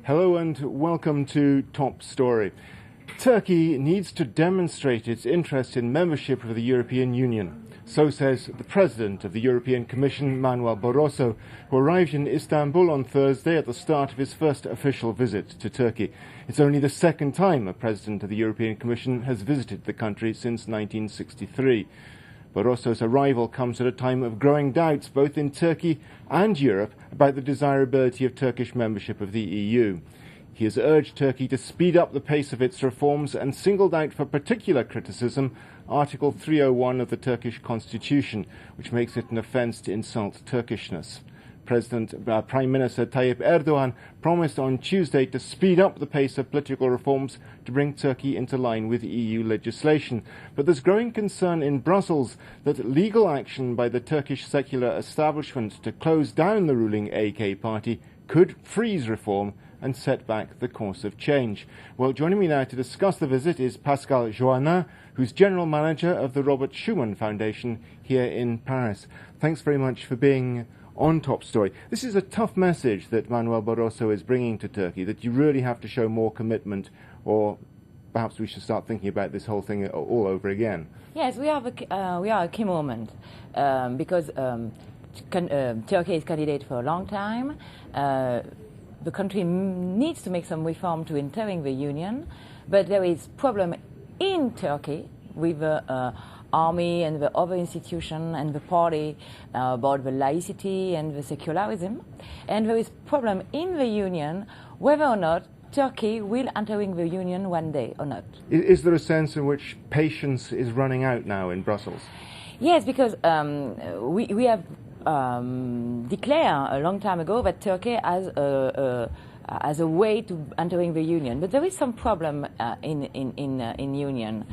Hello and welcome to Top Story. Turkey needs to demonstrate its interest in membership of the European Union. So says the President of the European Commission, Manuel Barroso, who arrived in Istanbul on Thursday at the start of his first official visit to Turkey. It's only the second time a President of the European Commission has visited the country since 1963. Barroso's arrival comes at a time of growing doubts both in Turkey and Europe about the desirability of Turkish membership of the EU. He has urged Turkey to speed up the pace of its reforms and singled out for particular criticism Article 301 of the Turkish Constitution, which makes it an offence to insult Turkishness. Prime Minister Tayyip Erdogan promised on Tuesday to speed up the pace of political reforms to bring Turkey into line with EU legislation. But there's growing concern in Brussels that legal action by the Turkish secular establishment to close down the ruling AK party could freeze reform and set back the course of change. Well, joining me now to discuss the visit is Pascal Joannin, who's General Manager of the Robert Schuman Foundation here in Paris. Thanks very much for being on Top Story. This is a tough message that Manuel Barroso is bringing to Turkey, that you really have to show more commitment, or perhaps we should start thinking about this whole thing all over again. Yes, we are a key moment because Turkey is candidate for a long time. The country needs to make some reform to entering the Union, but there is problem in Turkey with the army and the other institution and the party about the laicity and the secularism. And there is problem in the Union whether or not Turkey will entering the Union one day or not. Is there a sense in which patience is running out now in Brussels? Yes, because we have declared a long time ago that Turkey as a way to entering the Union, but there is some problem in Union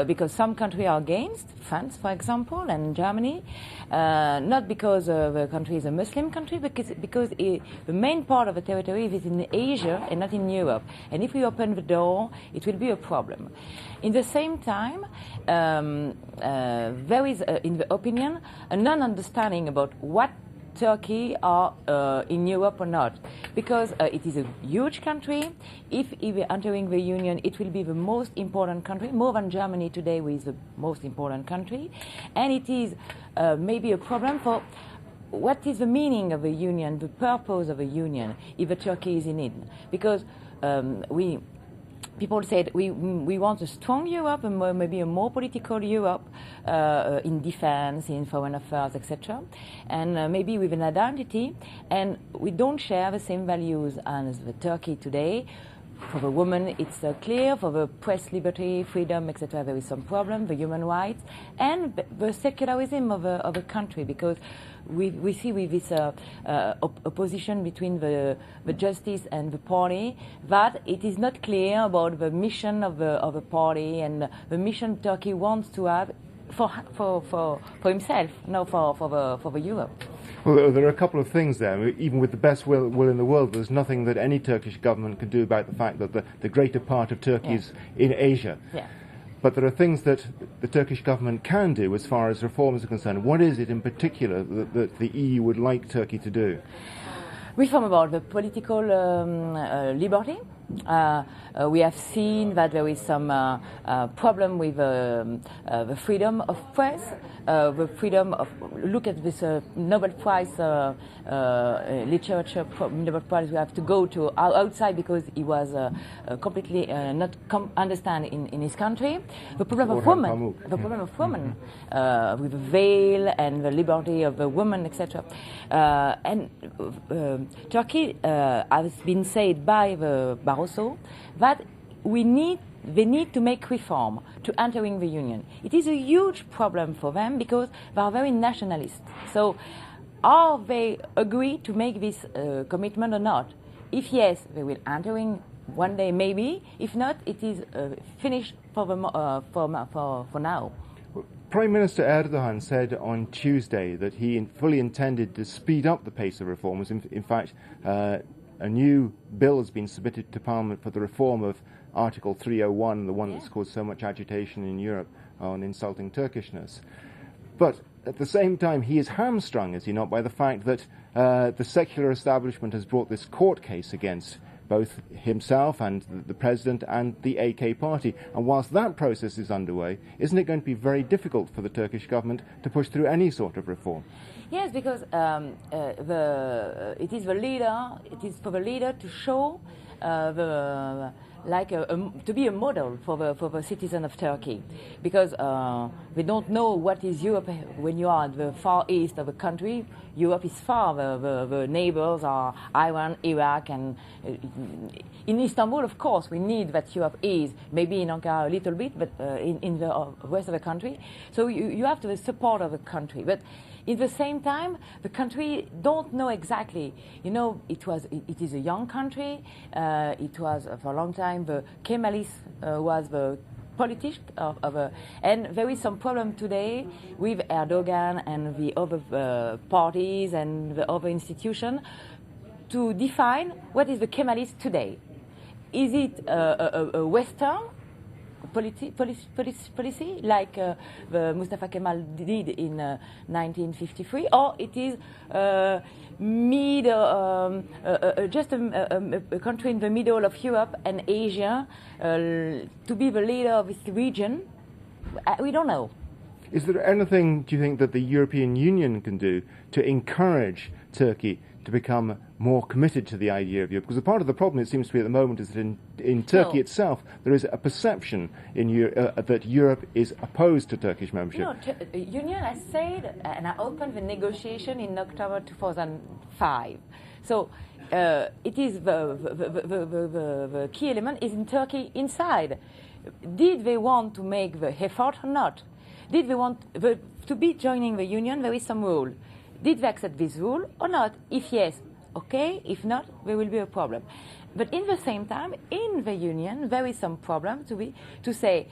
because some countries are against, France, for example, and Germany, not because the country is a Muslim country, because the main part of the territory is in Asia and not in Europe. And if we open the door, it will be a problem. In the same time, there is, in the opinion, a non-understanding about what Turkey are in Europe or not, because it is a huge country. If we are entering the Union, it will be the most important country, more than Germany today, who is the most important country, and it is maybe a problem for what is the meaning of a union, the purpose of a union, if Turkey is in it, because people said we want a strong Europe, and maybe a more political Europe in defense, in foreign affairs, etc., and maybe with an identity. And we don't share the same values as the Turkey today. For the woman, it's clear. For the press liberty, freedom, etc., there is some problem. The human rights and the secularism of a country, because we see with this opposition between the justice and the party that it is not clear about the mission of the party and the mission Turkey wants to have for himself, no, for the Europe. Well, there are a couple of things there. Even with the best will in the world, there's nothing that any Turkish government can do about the fact that the greater part of Turkey is in Asia. Yeah. But there are things that the Turkish government can do as far as reforms are concerned. What is it in particular that the EU would like Turkey to do? Reform about the political liberty. We have seen that there is some problem with the freedom of press, the freedom of look at this Nobel Prize literature Nobel Prize. We have to go to outside because he was completely not understand in his country. The problem of women, the problem of women with the veil and the liberty of the woman, etc. And Turkey has been said by the Barroso that they need to make reform to entering the Union. It is a huge problem for them because they are very nationalist. So are they agree to make this commitment or not? If yes, they will entering one day maybe. If not, it is finished for now. Prime Minister Erdogan said on Tuesday that he fully intended to speed up the pace of reforms. In fact, a new bill has been submitted to Parliament for the reform of Article 301, the one that's caused so much agitation in Europe on insulting Turkishness. But at the same time, he is hamstrung, is he not, by the fact that the secular establishment has brought this court case against both himself and the president and the AK party. And whilst that process is underway, isn't it going to be very difficult for the Turkish government to push through any sort of reform? Yes, because it is the leader. It is for the leader to show to be a model for the citizen of Turkey, because we don't know what is Europe when you are at the far east of the country. Europe is far. The neighbors are Iran, Iraq, and in Istanbul, of course, we need that Europe is. Maybe in Ankara a little bit, but in the rest of the country. So you have the support of the country, but. In the same time, the country don't know exactly. You know, it is a young country. It was for a long time the Kemalis was the politician and there is some problem today with Erdogan and the other parties and the other institutions to define what is the Kemalis today. Is it a Western policy like the Mustafa Kemal did in 1953, or it is just a country in the middle of Europe and Asia to be the leader of this region? We don't know. Is there anything, do you think, that the European Union can do to encourage Turkey to become more committed to the idea of Europe? Because a part of the problem, it seems to be at the moment, is that in Turkey itself there is a perception that Europe is opposed to Turkish membership. No, the Union has said, and I opened the negotiation in October 2005. So it is the key element is in Turkey inside. Did they want to make the effort or not? Did they want to be joining the Union? There is some rule. Did they accept this rule or not? If yes, okay. If not, there will be a problem. But in the same time, in the Union, there is some problem to say,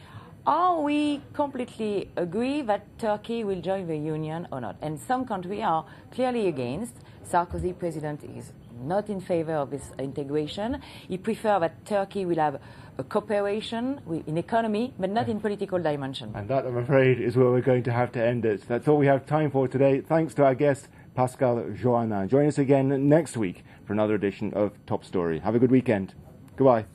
are we completely agree that Turkey will join the Union or not? And some countries are clearly against. Sarkozy, president, is not in favor of this integration. He prefers that Turkey will have a cooperation in economy, but not in political dimension. And that, I'm afraid, is where we're going to have to end it. That's all we have time for today. Thanks to our guest, Pascal Joannin. Join us again next week for another edition of Top Story. Have a good weekend. Goodbye.